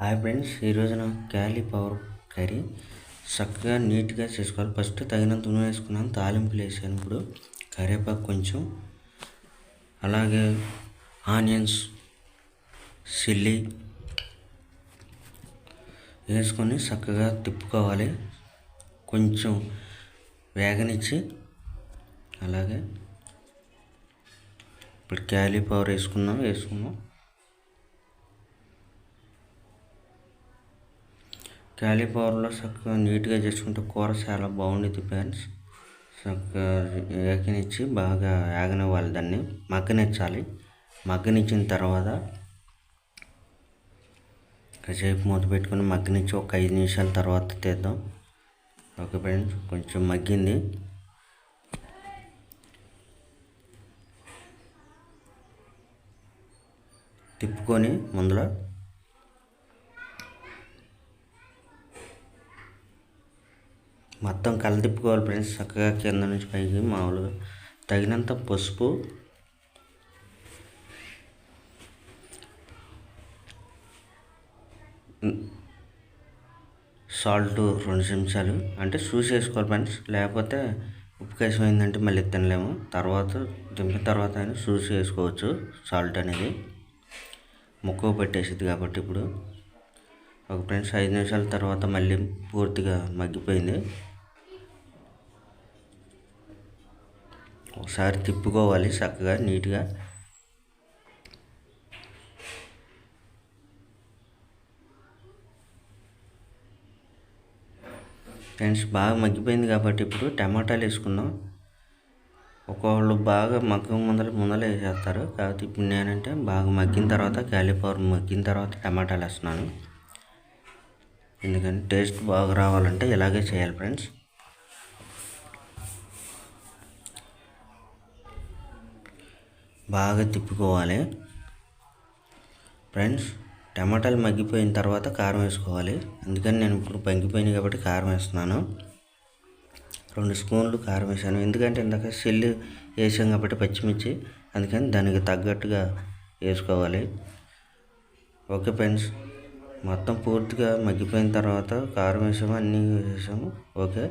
Hi friends, ఈరోజున cauliflower curry చక్కగా నీట్గా చేసుకోవాలి. ఫస్ట్ తగినంత నూనె వేసుకున్నాను, తాలింపులు వేసాను. ఇప్పుడు కరివేపాకు కొంచెం, అలాగే ఆనియన్స్, చిల్లీ వేసుకొని చక్కగా తిప్పుకోవాలి. కొంచెం వేగనిచ్చి అలాగే ఇప్పుడు క్యాలీఫ్లవర్ వేసుకున్నాం. క్యాలీఫ్లవర్లో చక్కగా నీట్గా చేసుకుంటే కూర చాలా బాగుంటుంది ఫ్రెండ్స్. చక్కగా వేగనిచ్చి బాగా వేగనివ్వాలి, దాన్ని మగ్గనిచ్చాలి. మగ్గనిచ్చిన తర్వాత కాసేపు మూత పెట్టుకుని మగ్గనిచ్చి ఒక 5 నిమిషాల తర్వాత తీద్దాం. ఓకే ఫ్రెండ్స్, కొంచెం మగ్గింది. తిప్పుకొని ముందులో మొత్తం తిప్పుకోవాలి ఫ్రెండ్స్. చక్కగా కింద నుంచి పైకి మామూలుగా తగినంత పసుపు, సాల్ట్ 2 చెంచాలు, అంటే చూసి వేసుకోవాలి ఫ్రెండ్స్. లేకపోతే ఉప్పు కసిమైందంటే మళ్ళీ తినలేము. తర్వాత దింపిన తర్వాత అయినా చూసి వేసుకోవచ్చు. సాల్ట్ అనేది ముక్క పెట్టేసింది కాబట్టి. ఇప్పుడు ఒక ఫ్రెండ్స్ 5 నిమిషాల తర్వాత మళ్ళీ పూర్తిగా మగ్గిపోయింది. ఒకసారి తిప్పుకోవాలి చక్కగా నీట్గా. ఫ్రెండ్స్ బాగా మగ్గిపోయింది కాబట్టి ఇప్పుడు టమాటాలు వేసుకుందాం. ఒకళ్ళు బాగా ముందర వేసేస్తారు కాబట్టి ఇప్పుడు నేనంటే బాగా మగ్గిన తర్వాత క్యాలీఫ్లవర్ మగ్గిన తర్వాత టమాటాలు వేస్తున్నాను. ఎందుకంటే టేస్ట్ బాగా రావాలంటే ఇలాగే చేయాలి ఫ్రెండ్స్. బాగా తిప్పుకోవాలి ఫ్రెండ్స్. టమాటాలు మగ్గిపోయిన తర్వాత కారం వేసుకోవాలి. అందుకని నేను ఇప్పుడు మగ్గిపోయినాయి కాబట్టి కారం వేస్తున్నాను. 2 స్పూన్లు కారం వేసాను. ఎందుకంటే ఇందాక చిల్లి వేసాం కాబట్టి పచ్చిమిర్చి, అందుకని దానికి తగ్గట్టుగా వేసుకోవాలి. ఓకే ఫ్రెండ్స్, మొత్తం పూర్తిగా మగ్గిపోయిన తర్వాత కారం వేసాము, అన్నీ వేసాము. ఓకే,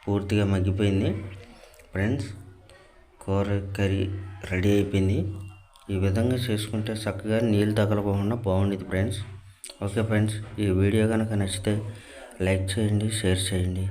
పూర్తిగా మగ్గిపోయింది ఫ్రెండ్స్. కర్రీ రెడీ అయిపోయింది. ఈ విధంగా చేసుకుంటే చక్కగా నీళ్ళు తగలకుండా బాగుండేది ఫ్రెండ్స్. ఓకే ఫ్రెండ్స్, ఈ వీడియో కనుక నచ్చితే లైక్ చేయండి, షేర్ చేయండి.